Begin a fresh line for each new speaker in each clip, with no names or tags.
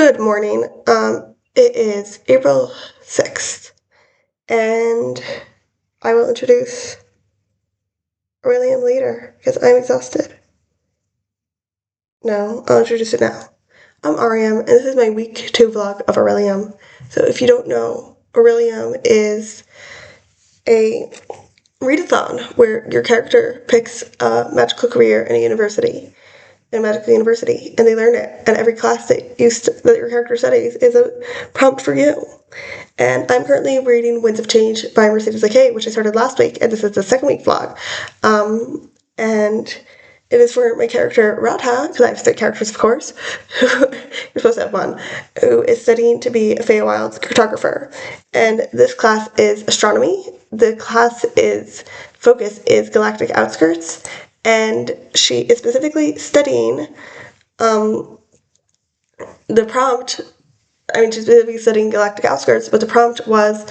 Good morning. It is April 6th, and I will introduce Orilium later because I'm exhausted. No, I'll introduce it now. I'm Ariam, and this is my week 2 vlog of Orilium. So if you don't know, Orilium is a readathon where your character picks a magical career in a university. In a magical university, and they learn it. And every class that your character studies is a prompt for you. And I'm currently reading Winds of Change by Mercedes Lakay, which I started last week, and this is the second week vlog. And it is for my character Radha, because I have 6 characters, of course. You're supposed to have one, who is studying to be a Feywild's cartographer. And this class is astronomy. The class focus is galactic outskirts, and she is specifically studying the prompt. She's specifically studying galactic outskirts, but the prompt was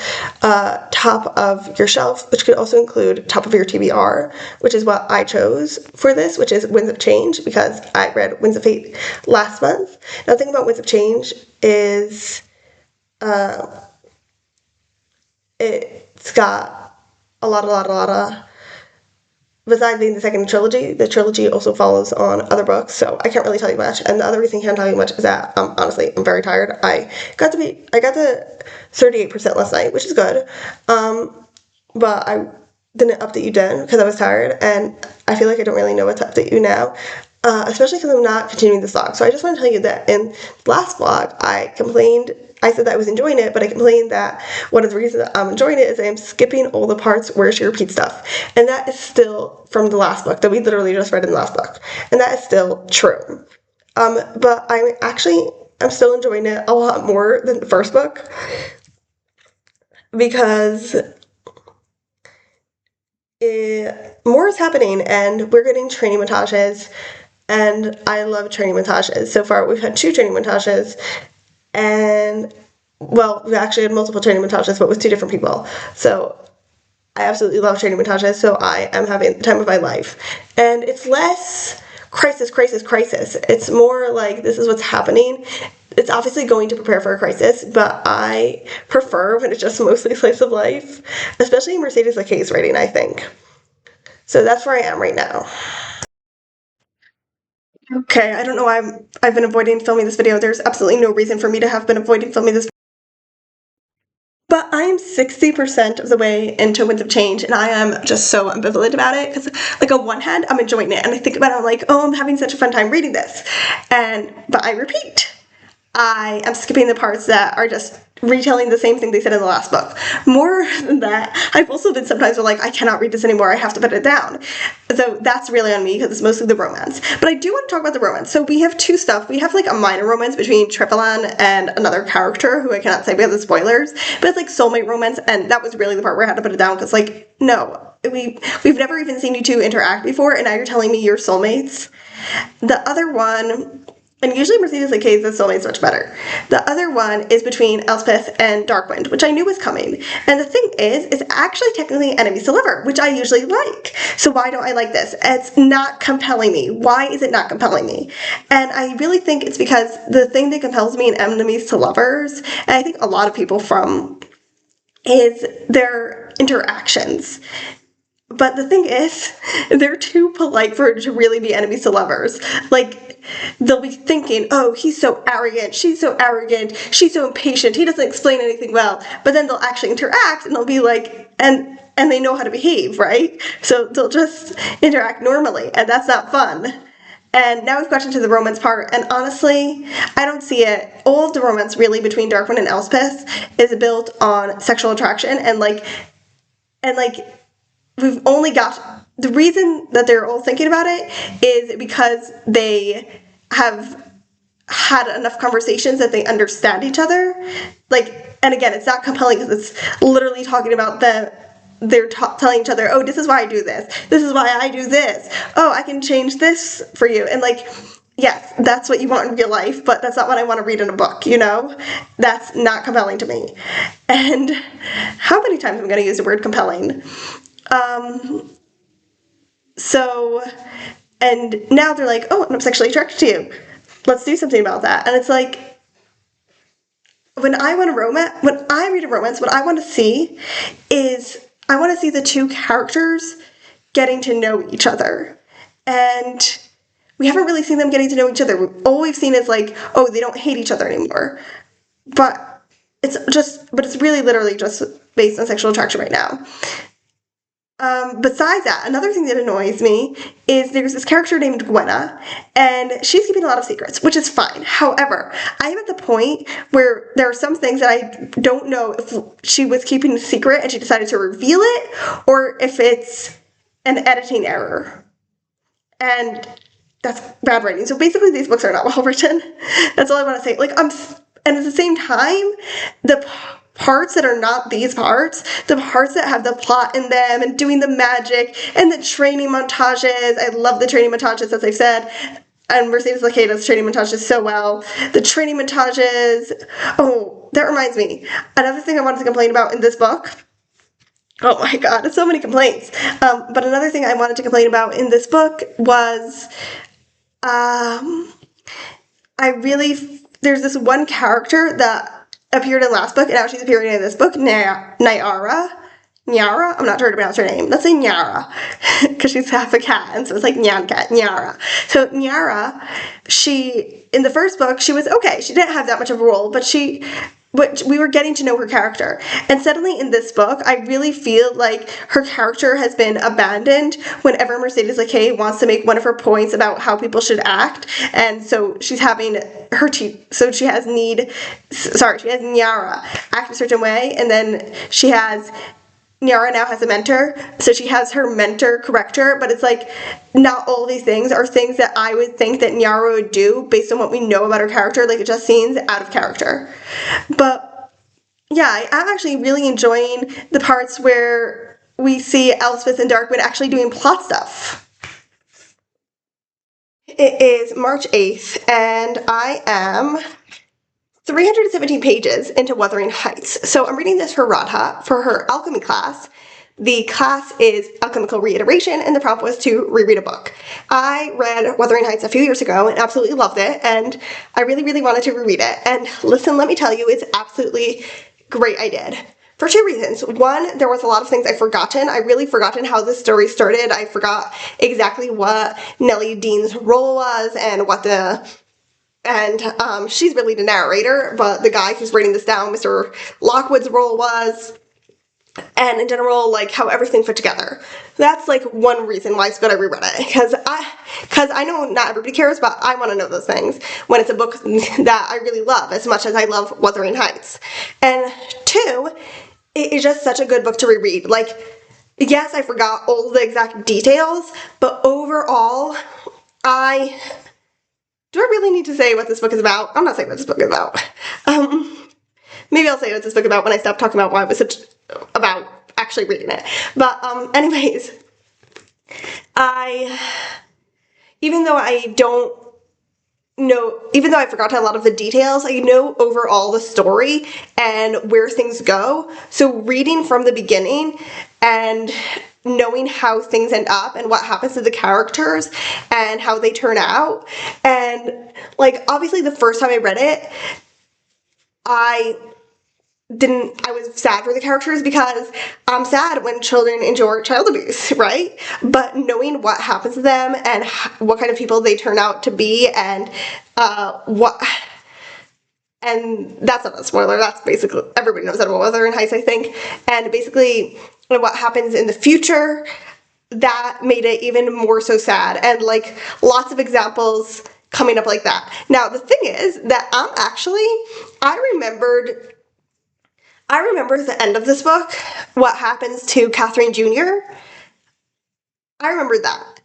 top of your shelf, which could also include top of your TBR, which is what I chose for this, which is Winds of Change, because I read Winds of Fate last month. Now, the thing about Winds of Change is it's got a lot of besides being the second trilogy, the trilogy also follows on other books, so I can't really tell you much. And the other reason I can't tell you much is that, honestly, I'm very tired. I got to 38% last night, which is good. But I didn't update you then because I was tired, and I feel like I don't really know what to update you now. Especially because I'm not continuing this vlog. So I just want to tell you that in the last vlog, I said that I was enjoying it, but I complained that one of the reasons that I'm enjoying it is I am skipping all the parts where she repeats stuff. And that is still from the last book that we literally just read in the last book. And that is still true. But I'm still enjoying it a lot more than the first book because more is happening and we're getting training montages. And I love training montages. So far, we've had 2 training montages, and, well, we actually had multiple training montages, but with 2 different people. So I absolutely love training montages, so I am having the time of my life. And it's less crisis. It's more like this is what's happening. It's obviously going to prepare for a crisis, but I prefer when it's just mostly slice of life, especially Mercedes Lakay's writing, I think. So that's where I am right now. Okay, I don't know why I've been avoiding filming this video. There's absolutely no reason for me to have been avoiding filming this. But I'm 60% of the way into Winds of Change, and I am just so ambivalent about it, because, like, on one hand, I'm enjoying it, and I think about it, I'm like, oh, I'm having such a fun time reading this. But I repeat, I am skipping the parts that are just retelling the same thing they said in the last book. More than that, I've also been sometimes like, I cannot read this anymore, I have to put it down. So that's really on me because it's mostly the romance. But I do want to talk about the romance. So we have 2 stuff. We have like a minor romance between Tripolan and another character who I cannot say because of spoilers, but it's like soulmate romance, and that was really the part where I had to put it down because, like, no, we've never even seen you 2 interact before, and now you're telling me you're soulmates. The other one, and usually Mercedes Lakay's the soulmate's much better. The other one is between Elspeth and Darkwind, which I knew was coming. And the thing is, it's actually technically enemies to lover, which I usually like. So why don't I like this? It's not compelling me. Why is it not compelling me? And I really think it's because the thing that compels me in enemies to lovers, and I think a lot of people is their interactions. But the thing is, they're too polite for it to really be enemies to lovers. Like, they'll be thinking, oh, he's so arrogant, she's so impatient, he doesn't explain anything well. But then they'll actually interact, and they'll be like, and they know how to behave, right? So they'll just interact normally, and that's not fun. And now we've gotten to the romance part, and honestly, I don't see it. All of the romance really between Darkwind and Elspeth is built on sexual attraction, and we've only got, the reason that they're all thinking about it is because they have had enough conversations that they understand each other. Like, and again, it's not compelling because it's literally talking about they're telling each other, oh, this is why I do this. This is why I do this. Oh, I can change this for you. And, like, yes, that's what you want in real life, but that's not what I want to read in a book, you know? That's not compelling to me. And how many times am I going to use the word compelling? And now they're like, oh, I'm sexually attracted to you. Let's do something about that. And it's like, when I read a romance, what I want to see is I want to see the two characters getting to know each other. And we haven't really seen them getting to know each other. All we've seen is like, oh, they don't hate each other anymore. But it's really literally just based on sexual attraction right now. Besides that, another thing that annoys me is there's this character named Gwenna, and she's keeping a lot of secrets, which is fine. However, I am at the point where there are some things that I don't know if she was keeping a secret and she decided to reveal it, or if it's an editing error. And that's bad writing. So basically, these books are not well written. That's all I want to say. And at the same time, the parts that are not these parts, the parts that have the plot in them and doing the magic and the training montages. I love the training montages, as I've said. And Mercedes Laquet does training montages so well. The training montages. Oh, that reminds me. Another thing I wanted to complain about in this book. Oh my god, so many complaints. But another thing I wanted to complain about in this book was, there's this one character that appeared in last book, and now she's appearing in this book, Nyara. I'm not sure to pronounce her name. Let's say Nyara, because she's half a cat, and so it's like Nyan Cat, Nyara. So Nyara, in the first book, she was okay. She didn't have that much of a role, but we were getting to know her character. And suddenly in this book, I really feel like her character has been abandoned whenever Mercedes Laquet wants to make one of her points about how people should act. And so she's having she has Nyara act a certain way, and then Nyara now has a mentor, so she has her mentor correct her, but it's like, not all these things are things that I would think that Nyara would do based on what we know about her character. Like, it just seems out of character. But, yeah, I'm actually really enjoying the parts where we see Elspeth and Darkwood actually doing plot stuff. It is March 8th, and I am 317 pages into Wuthering Heights. So I'm reading this for Radha for her alchemy class. The class is Alchemical Reiteration, and the prompt was to reread a book. I read Wuthering Heights a few years ago and absolutely loved it, and I really, really wanted to reread it. And listen, let me tell you, it's absolutely great I did. For two reasons. One, there was a lot of things I've forgotten. I really forgotten how this story started. I forgot exactly what Nellie Dean's role was and she's really the narrator, but the guy who's writing this down, Mr. Lockwood's role was, and in general, like, how everything fit together. That's, like, one reason why it's good I reread it, because I know not everybody cares, but I want to know those things when it's a book that I really love as much as I love Wuthering Heights. And two, it is just such a good book to reread. Like, yes, I forgot all the exact details, but overall, do I really need to say what this book is about? I'm not saying what this book is about. Maybe I'll say what this book is about when I stop talking about why I was about actually reading it. But anyways, even though I forgot a lot of the details, I know overall the story and where things go. So reading from the beginning and knowing how things end up and what happens to the characters and how they turn out. And, like, obviously the first time I read it, I was sad for the characters because I'm sad when children endure child abuse, right? But knowing what happens to them and what kind of people they turn out to be and and that's not a spoiler, that's basically, everybody knows that about Wuthering Heights, I think, and basically what happens in the future, that made it even more so sad, and, like, lots of examples coming up like that. Now, the thing is that I remember at the end of this book what happens to Catherine Jr. I remember that.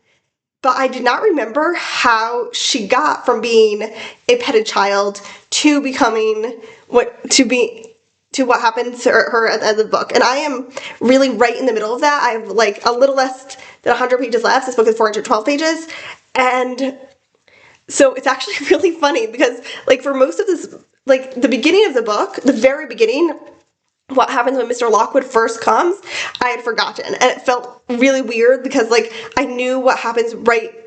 But I did not remember how she got from being a petted child to becoming what happens to her at the end of the book. And I am really right in the middle of that. I have, like, a little less than 100 pages left. This book is 412 pages. And so it's actually really funny because, like, for most of this, like, the beginning of the book, the very beginning, what happens when Mr. Lockwood first comes, I had forgotten. And it felt really weird because, like, I knew what happens, like,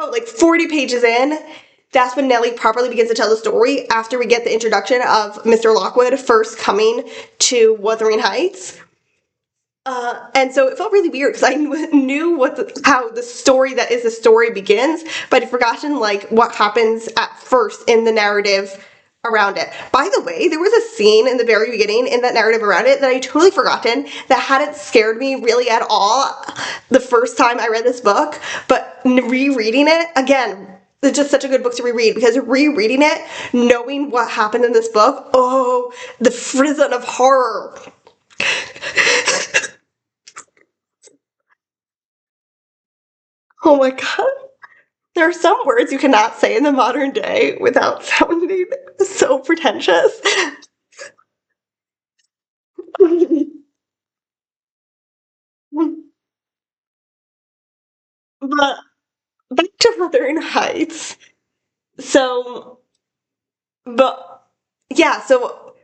like 40 pages in, that's when Nellie properly begins to tell the story after we get the introduction of Mr. Lockwood first coming to Wuthering Heights. And so it felt really weird because I knew how the story that is the story begins, but I'd forgotten like what happens at first in the narrative around it. By the way, there was a scene in the very beginning in that narrative around it that I totally forgotten that hadn't scared me really at all the first time I read this book, but rereading it again. It's just such a good book to reread because rereading it, knowing what happened in this book, oh, the frisson of horror. Oh my god. There are some words you cannot say in the modern day without sounding so pretentious. But back to Wuthering Heights. So, but yeah, so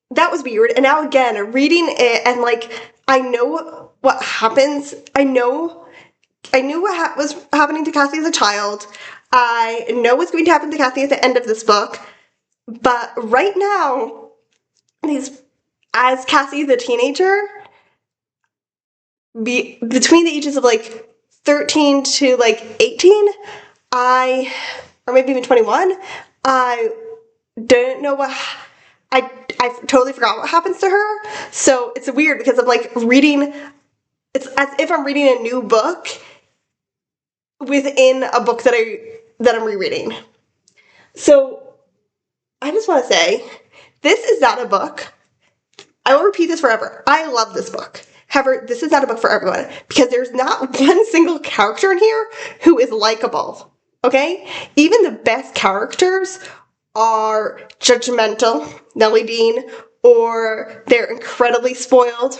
that was weird. And now again, reading it and like I know what happens. I knew what was happening to Cassie as a child. I know what's going to happen to Cassie at the end of this book. But right now, these as Cassie the teenager, between the ages of like 13 to like 18, or maybe even 21, I don't know what, I totally forgot what happens to her. So it's weird because I'm like reading, it's as if I'm reading a new book within a book that I'm rereading. So I just want to say, this is not a book. I will repeat this forever. I love this book. However, this is not a book for everyone because there's not one single character in here who is likable. Okay? Even the best characters are judgmental, Nellie Dean, or they're incredibly spoiled,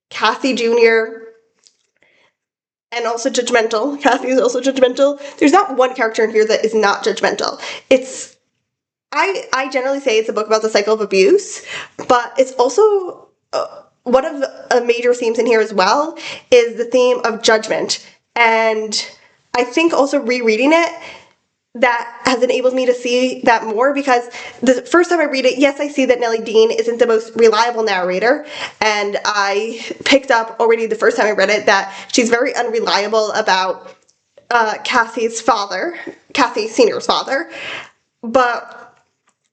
Kathy Jr., and also judgmental. Kathy is also judgmental. There's not one character in here that is not judgmental. I generally say it's a book about the cycle of abuse, but it's also one of the major themes in here as well is the theme of judgment. And I think also rereading it, that has enabled me to see that more because the first time I read it, yes, I see that Nellie Dean isn't the most reliable narrator, and I picked up already the first time I read it that she's very unreliable about Kathy Senior's father, but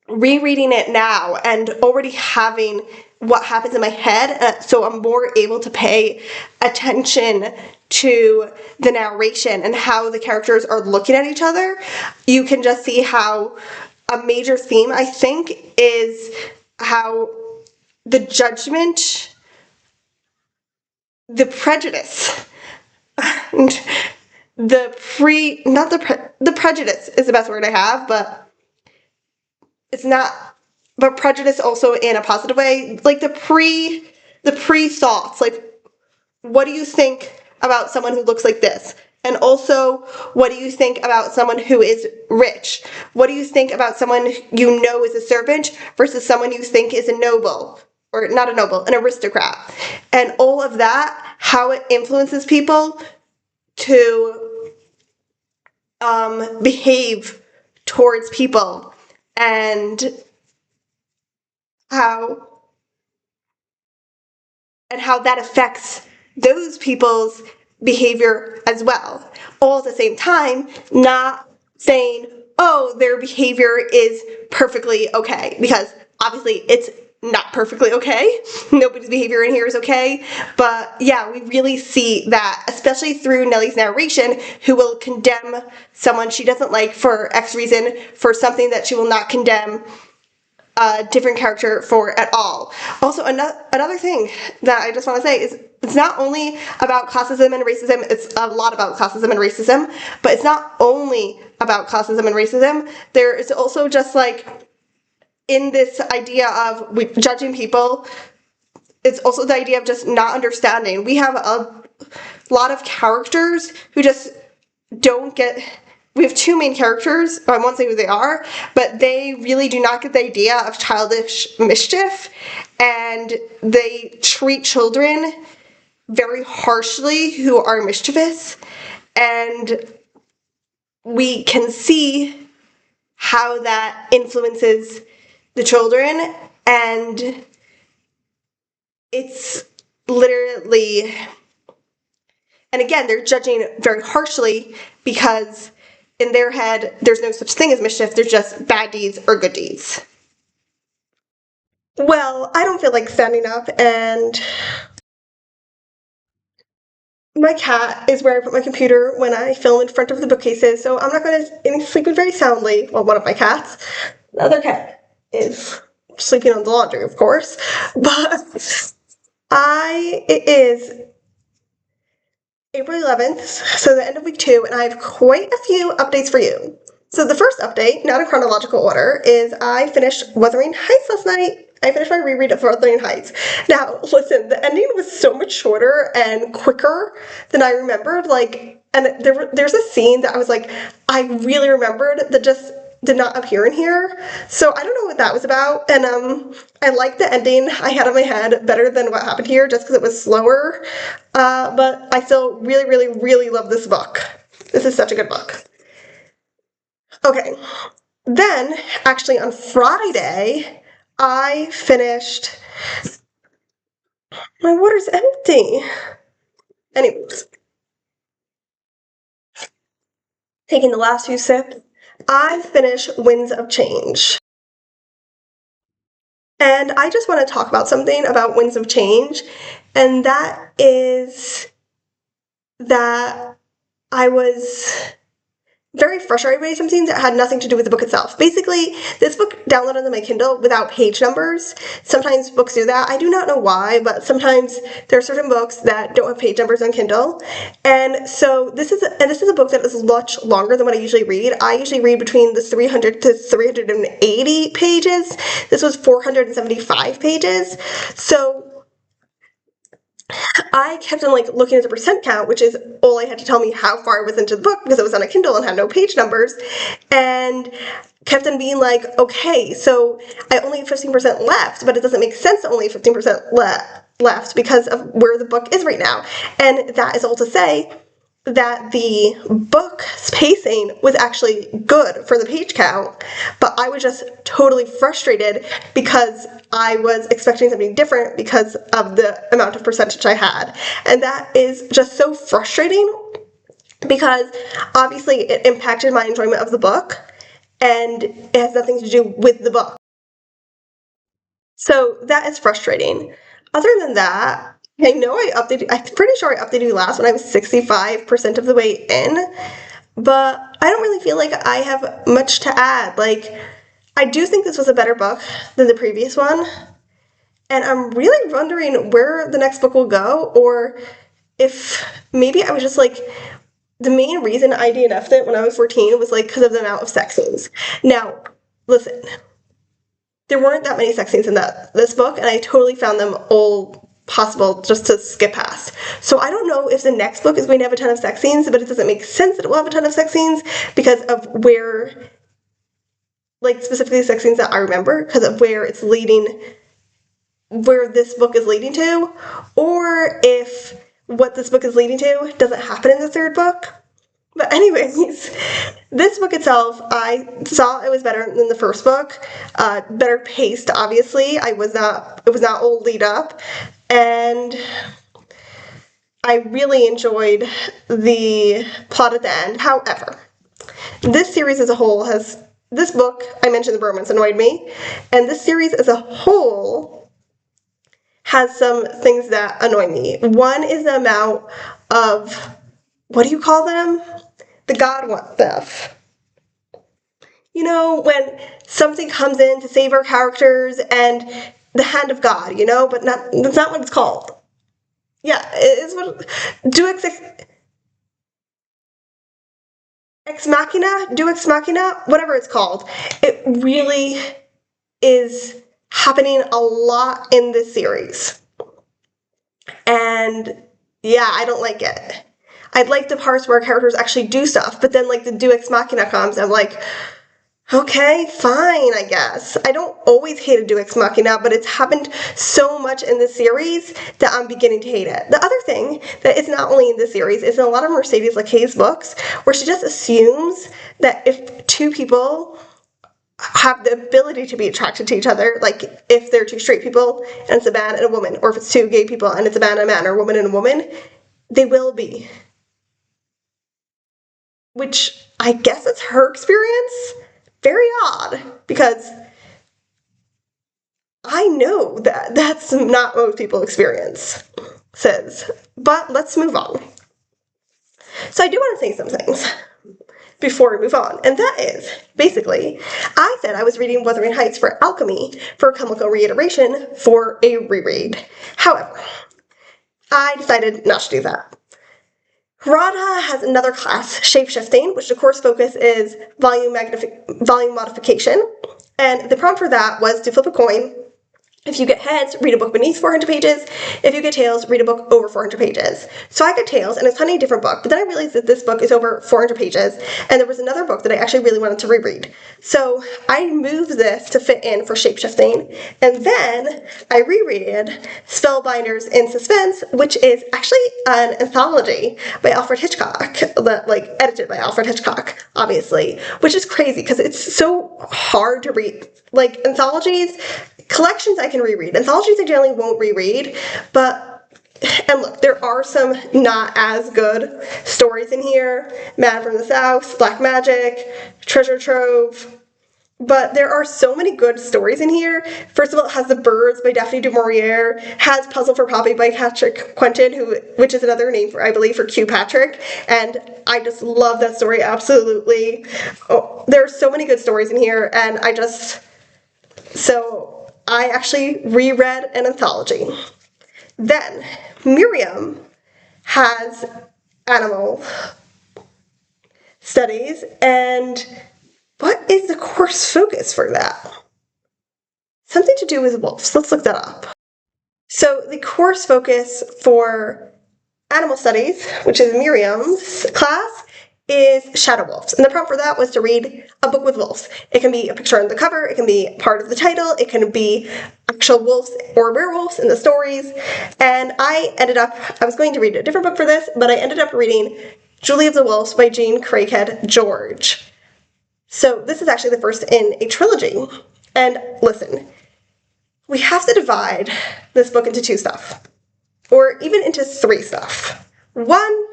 rereading it now and already having what happens in my head, so I'm more able to pay attention to the narration and how the characters are looking at each other, you can just see how a major theme, I think, is how the judgment, the prejudice, the prejudice is the best word I have, but it's not, but prejudice also in a positive way, like the pre thoughts, like what do you think about someone who looks like this? And also, what do you think about someone who is rich? What do you think about someone you know is a servant versus someone you think is a noble, or not a noble, an aristocrat? And all of that, how it influences people to behave towards people, and how how that affects those people's behavior as well. All at the same time, not saying, oh, their behavior is perfectly okay, because obviously it's not perfectly okay. Nobody's behavior in here is okay. But yeah, we really see that, especially through Nellie's narration, who will condemn someone she doesn't like for X reason for something that she will not condemn a different character for at all. Also, another thing that I just want to say is it's not only about classism and racism, it's a lot about classism and racism, but it's not only about classism and racism. There is also just like in this idea of judging people, it's also the idea of just not understanding. We have a lot of characters who just don't get, we have two main characters, I won't say who they are, but they really do not get the idea of childish mischief, and they treat children very harshly who are mischievous, and we can see how that influences the children, and it's literally, and again, they're judging very harshly because in their head, there's no such thing as mischief, there's just bad deeds or good deeds. Well, I don't feel like standing up, and my cat is where I put my computer when I film in front of the bookcases, so I'm not going to be sleeping very soundly. Well, one of my cats. The other cat is sleeping on the laundry, of course. But it is April 11th, so the end of week 2, and I have quite a few updates for you. So the first update, not in chronological order, is I finished Wuthering Heights last night. I finished my reread of Wuthering Heights. Now, listen, the ending was so much shorter and quicker than I remembered. And there's a scene that I was like, I really remembered that just did not appear in here. So I don't know what that was about. And I like the ending I had in my head better than what happened here, just because it was slower. But I still really, really, really love this book. This is such a good book. Okay, then actually on Friday, I finished. My water's empty. Anyways, taking the last few sips, I finished Winds of Change. And I just want to talk about something about Winds of Change, and that is that I was very frustrated by some things that had nothing to do with the book itself. Basically, this book downloaded on my Kindle without page numbers. Sometimes books do that. I do not know why, but sometimes there are certain books that don't have page numbers on Kindle. And so this is a book that is much longer than what I usually read. I usually read between the 300 to 380 pages. This was 475 pages. So I kept on looking at the percent count, which is all I had to tell me how far I was into the book because it was on a Kindle and had no page numbers, and kept on being like, okay, so I only have 15% left, but it doesn't make sense to only have 15% left because of where the book is right now. And that is all to say that the book's pacing was actually good for the page count, but I was just totally frustrated because I was expecting something different because of the amount of percentage I had. And that is just so frustrating because obviously it impacted my enjoyment of the book and it has nothing to do with the book. So that is frustrating. Other than that, I know I'm pretty sure I updated you last when I was 65% of the way in, but I don't really feel like I have much to add. I do think this was a better book than the previous one, and I'm really wondering where the next book will go, or if maybe I was just the main reason I DNF'd it when I was 14 was because of the amount of sex scenes. Now, listen, there weren't that many sex scenes in this book, and I totally found them all possible just to skip past. So I don't know if the next book is going to have a ton of sex scenes, but it doesn't make sense that it will have a ton of sex scenes because of where, specifically sex scenes that I remember, because of where it's leading, where this book is leading to, or if what this book is leading to doesn't happen in the third book. But anyways, this book itself, I saw it was better than the first book, better paced, obviously. It was not all lead up, and I really enjoyed the plot at the end. However, this series as a whole this book, I mentioned the romance annoyed me, and this series as a whole has some things that annoy me. One is the amount of, what do you call them? The God want stuff. You know, when something comes in to save our characters and the hand of God, but that's not what it's called. Yeah, it's what, Ex Machina, whatever it's called. It really is happening a lot in this series. And yeah, I don't like it. I'd like the parts where characters actually do stuff, but then the Deus Ex Machina comes, I'm like, Okay, fine, I guess. I don't always hate a Deus Ex Machina, but it's happened so much in this series that I'm beginning to hate it. The other thing that is not only in this series is in a lot of Mercedes LeKay's books, where she just assumes that if two people have the ability to be attracted to each other, like if they're two straight people and it's a man and a woman, or if it's two gay people and it's a man and a man, or a woman and a woman, they will be. Which I guess it's her experience. Very odd, because I know that that's not most people's experience, says. But let's move on. So I do want to say some things before we move on, and that is, basically, I said I was reading Wuthering Heights for Alchemy for Chemical Reiteration for a reread. However, I decided not to do that. Radha has another class, Shapeshifting, which the course focus is volume modification, and the prompt for that was to flip a coin. If you get heads, read a book beneath 400 pages. If you get tails, read a book over 400 pages. So I got tails, and it's kind of a different book, but then I realized that this book is over 400 pages, and there was another book that I actually really wanted to reread. So I moved this to fit in for Shapeshifting, and then I reread Spellbinders in Suspense, which is actually an anthology by Alfred Hitchcock, edited by Alfred Hitchcock, obviously, which is crazy because it's so hard to read. Like, anthologies, collections I can reread. Anthologies I generally won't reread, and look, there are some not as good stories in here. Man from the South, Black Magic, Treasure Trove. But there are so many good stories in here. First of all, it has The Birds by Daphne du Maurier, has Puzzle for Poppy by Patrick Quentin, which is another name, I believe, for Q Patrick, and I just love that story, absolutely. Oh, there are so many good stories in here, and so I actually reread an anthology. Then, Miriam has animal studies, and what is the course focus for that? Something to do with wolves. Let's look that up. So the course focus for animal studies, which is Miriam's class, is shadow wolves. And the prompt for that was to read a book with wolves. It can be a picture on the cover, it can be part of the title, it can be actual wolves or werewolves in the stories. And I was going to read a different book for this, but I ended up reading Julie of the Wolves by Jean Craighead George. So this is actually the first in a trilogy. And listen, we have to divide this book into two stuff, or even into three stuff. One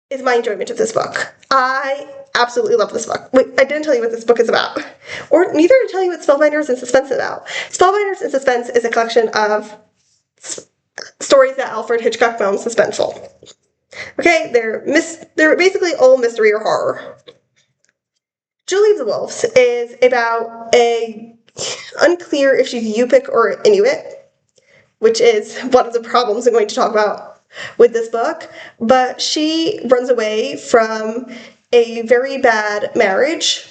is my enjoyment of this book. I absolutely love this book. Wait, I didn't tell you what this book is about. Or neither did I tell you what Spellbinders in Suspense is about. Spellbinders in Suspense is a collection of stories that Alfred Hitchcock found suspenseful. Okay, they're basically all mystery or horror. Julie of the Wolves is about unclear if she's Yupik or Inuit, which is one of the problems I'm going to talk about with this book, but she runs away from a very bad marriage,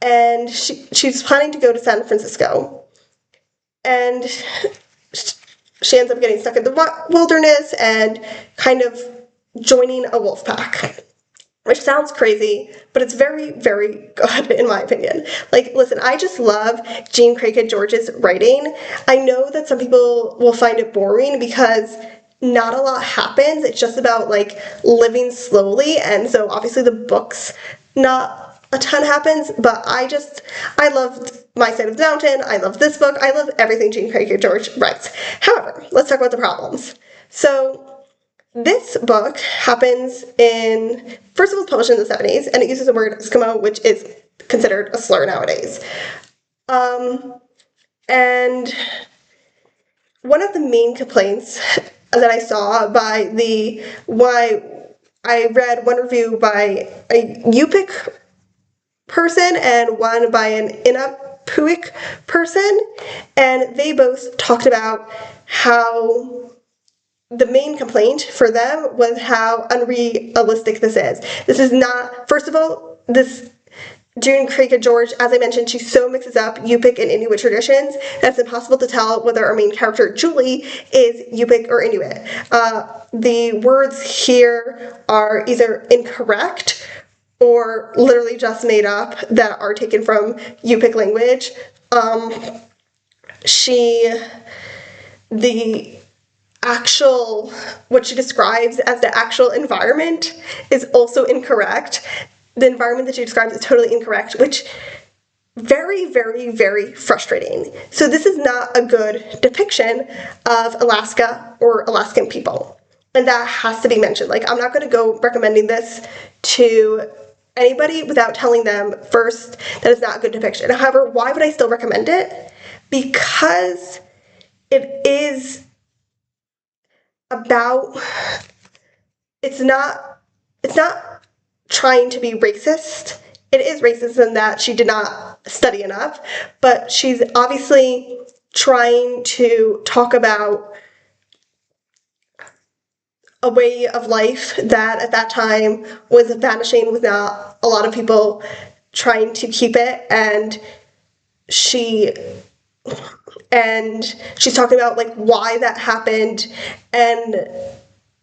and she's planning to go to San Francisco, and she ends up getting stuck in the wilderness and kind of joining a wolf pack. Which sounds crazy, but it's very, very good in my opinion. Like, listen, I just love Jean Craighead George's writing. I know that some people will find it boring because not a lot happens. It's just about, like, living slowly, and so obviously the books, not a ton happens, but I loved My Side of the Mountain, I love this book, I love everything Jean Craighead George writes. However, let's talk about the problems. So, this book happens first of all, it's published in the 70s, and it uses the word Eskimo, which is considered a slur nowadays. And one of the main complaints that I saw I read one review by a Yupik person and one by an Inupiaq person, and they both talked about how the main complaint for them was how unrealistic this is. This is not, first of all, this Jean Craighead George, as I mentioned, she so mixes up Yupik and Inuit traditions that it's impossible to tell whether our main character, Julie, is Yupik or Inuit. The words here are either incorrect or literally just made up that are taken from Yupik language. The actual, what she describes as the actual environment is also incorrect. The environment that she describes is totally incorrect, which very, very, very frustrating. So this is not a good depiction of Alaska or Alaskan people. And that has to be mentioned. Like, I'm not going to go recommending this to anybody without telling them first that it's not a good depiction. However, why would I still recommend it? Because it is about, it's not trying to be racist. It is racist in that she did not study enough, but she's obviously trying to talk about a way of life that at that time was vanishing, with not a lot of people trying to keep it, and she's talking about like why that happened and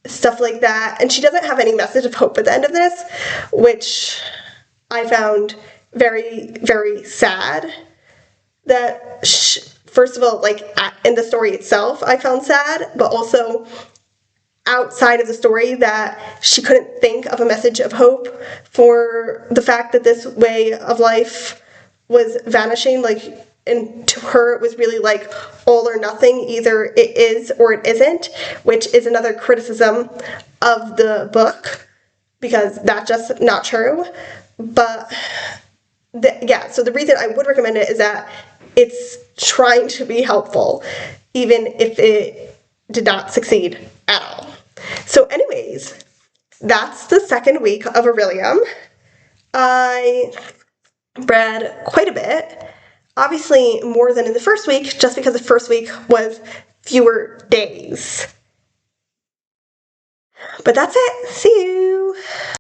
stuff like that. And she doesn't have any message of hope at the end of this, which I found very, very sad. That first of all, like in the story itself, I found sad, but also outside of the story, that she couldn't think of a message of hope for the fact that this way of life was vanishing. Like, and to her it was really like all or nothing, either it is or it isn't, which is another criticism of the book, because that's just not true. But yeah, so the reason I would recommend it is that it's trying to be helpful, even if it did not succeed at all. So anyways, that's the second week of Orilium. I read quite a bit. Obviously more than in the first week, just because the first week was fewer days. But that's it. See you!